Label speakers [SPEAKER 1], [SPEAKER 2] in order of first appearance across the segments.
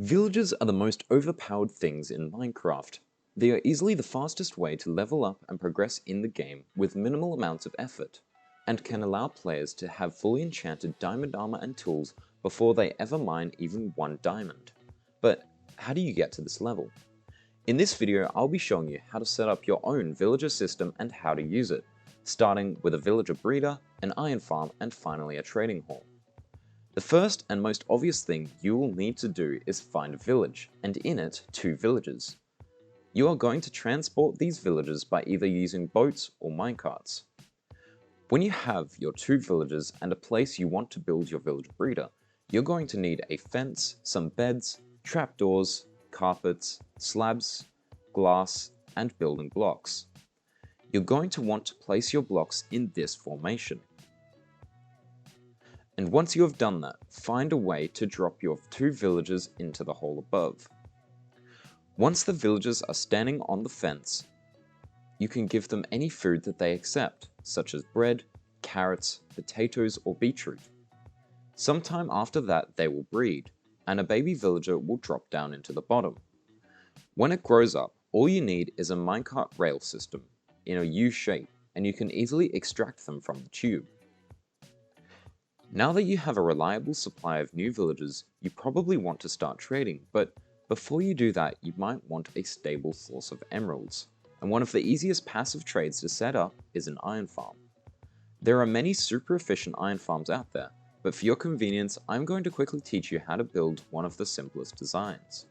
[SPEAKER 1] Villages are the most overpowered things in Minecraft. They are easily the fastest way to level up and progress in the game with minimal amounts of effort, and can allow players to have fully enchanted diamond armor and tools before they ever mine even one diamond. But how do you get to this level? In this video, I'll be showing you how to set up your own villager system and how to use it, starting with a villager breeder, an iron farm, and finally a trading hall. The first and most obvious thing you will need to do is find a village, and in it, 2 villagers. You are going to transport these villagers by either using boats or minecarts. When you have your 2 villagers and a place you want to build your village breeder, you're going to need a fence, some beds, trapdoors, carpets, slabs, glass, and building blocks. You're going to want to place your blocks in this formation. And once you have done that, find a way to drop your 2 villagers into the hole above. Once the villagers are standing on the fence, you can give them any food that they accept, such as bread, carrots, potatoes, or beetroot. Sometime after that, they will breed, and a baby villager will drop down into the bottom. When it grows up, all you need is a minecart rail system in a U shape, and you can easily extract them from the tube. Now that you have a reliable supply of new villagers, you probably want to start trading, but before you do that, you might want a stable source of emeralds, and one of the easiest passive trades to set up is an iron farm. There are many super efficient iron farms out there, but for your convenience, I'm going to quickly teach you how to build one of the simplest designs.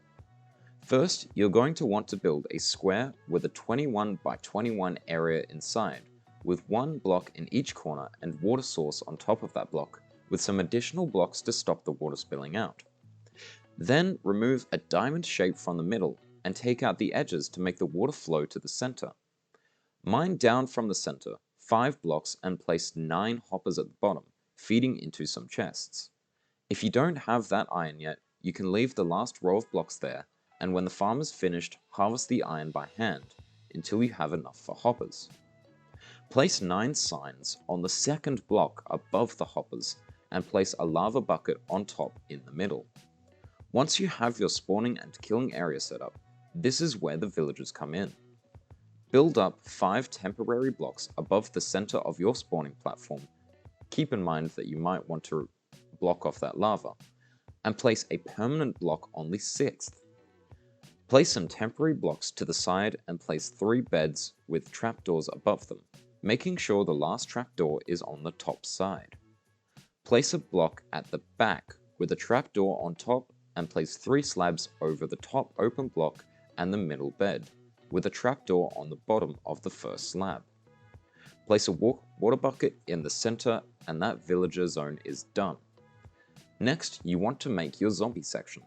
[SPEAKER 1] First, you're going to want to build a square with a 21 by 21 area inside, with 1 block in each corner and water source on top of that block, with some additional blocks to stop the water spilling out. Then remove a diamond shape from the middle and take out the edges to make the water flow to the center. Mine down from the center 5 blocks and place 9 hoppers at the bottom, feeding into some chests. If you don't have that iron yet, you can leave the last row of blocks there, and when the farm is finished, harvest the iron by hand until you have enough for hoppers. Place 9 signs on the second block above the hoppers and place a lava bucket on top in the middle. Once you have your spawning and killing area set up, this is where the villagers come in. Build up 5 temporary blocks above the center of your spawning platform. Keep in mind that you might want to block off that lava, and place a permanent block on the 6th. Place some temporary blocks to the side and place 3 beds with trapdoors above them, making sure the last trapdoor is on the top side. Place a block at the back with a trapdoor on top and place 3 slabs over the top open block and the middle bed, with a trapdoor on the bottom of the first slab. Place a water bucket in the center and that villager zone is done. Next, you want to make your zombie section.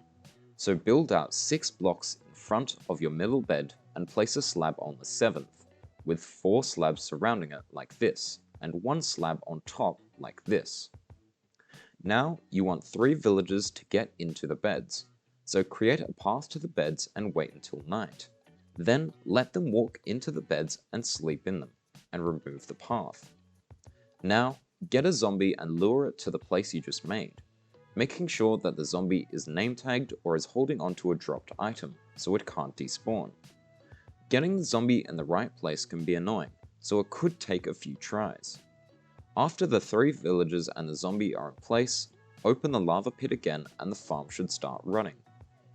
[SPEAKER 1] So build out 6 blocks in front of your middle bed and place a slab on the 7th, with 4 slabs surrounding it like this, and 1 slab on top like this. Now you want 3 villagers to get into the beds, so create a path to the beds and wait until night. Then let them walk into the beds and sleep in them, and remove the path. Now get a zombie and lure it to the place you just made, making sure that the zombie is name tagged or is holding onto a dropped item so it can't despawn. Getting the zombie in the right place can be annoying, so it could take a few tries. After the 3 villagers and the zombie are in place, open the lava pit again and the farm should start running.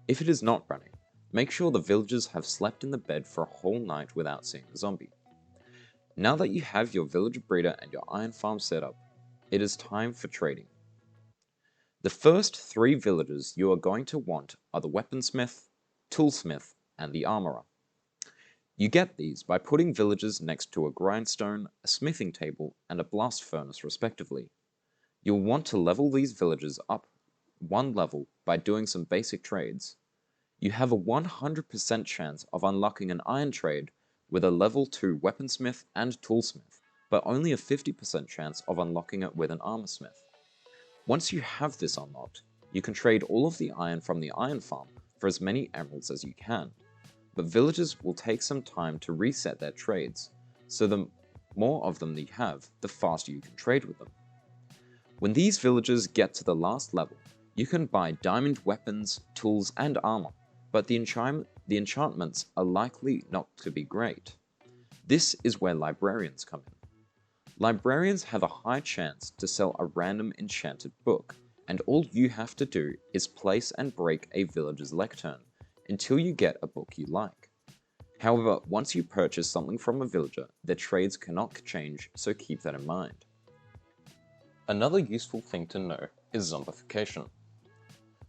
[SPEAKER 1] If it is not running, make sure the villagers have slept in the bed for a whole night without seeing the zombie. Now that you have your villager breeder and your iron farm set up, it is time for trading. The first 3 villagers you are going to want are the weaponsmith, toolsmith, and the armorer. You get these by putting villagers next to a grindstone, a smithing table, and a blast furnace respectively. You'll want to level these villagers up 1 level by doing some basic trades. You have a 100% chance of unlocking an iron trade with a level 2 weaponsmith and toolsmith, but only a 50% chance of unlocking it with an armorsmith. Once you have this unlocked, you can trade all of the iron from the iron farm for as many emeralds as you can. But villagers will take some time to reset their trades, so the more of them you have, the faster you can trade with them. When these villagers get to the last level, You can buy diamond weapons, tools, and armor, but the enchantments are likely not to be great. This is where librarians come in. Librarians have a high chance to sell a random enchanted book, and all you have to do is place and break a villager's lectern until you get a book you like. However, once you purchase something from a villager, their trades cannot change, so keep that in mind. Another useful thing to know is zombification.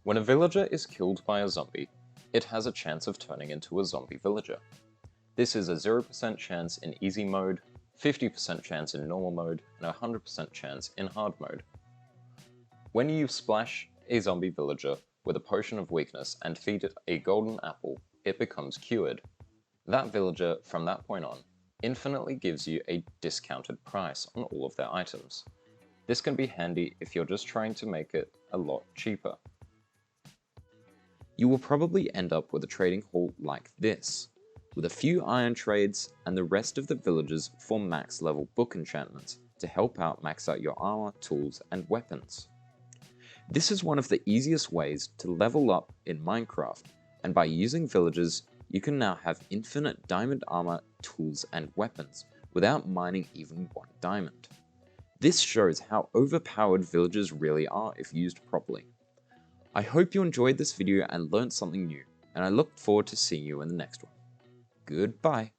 [SPEAKER 1] When a villager is killed by a zombie, it has a chance of turning into a zombie villager. This is a 0% chance in easy mode, 50% chance in normal mode, and a 100% chance in hard mode. When you splash a zombie villager with a potion of weakness and feed it a golden apple, it becomes cured. That villager, from that point on, infinitely gives you a discounted price on all of their items. This can be handy if you're just trying to make it a lot cheaper. You will probably end up with a trading hall like this, with a few iron trades and the rest of the villagers for max level book enchantments to help max out your armor, tools, and weapons. This is one of the easiest ways to level up in Minecraft, and by using villagers, you can now have infinite diamond armor, tools, and weapons without mining even one diamond. This shows how overpowered villagers really are if used properly. I hope you enjoyed this video and learned something new, and I look forward to seeing you in the next one. Goodbye.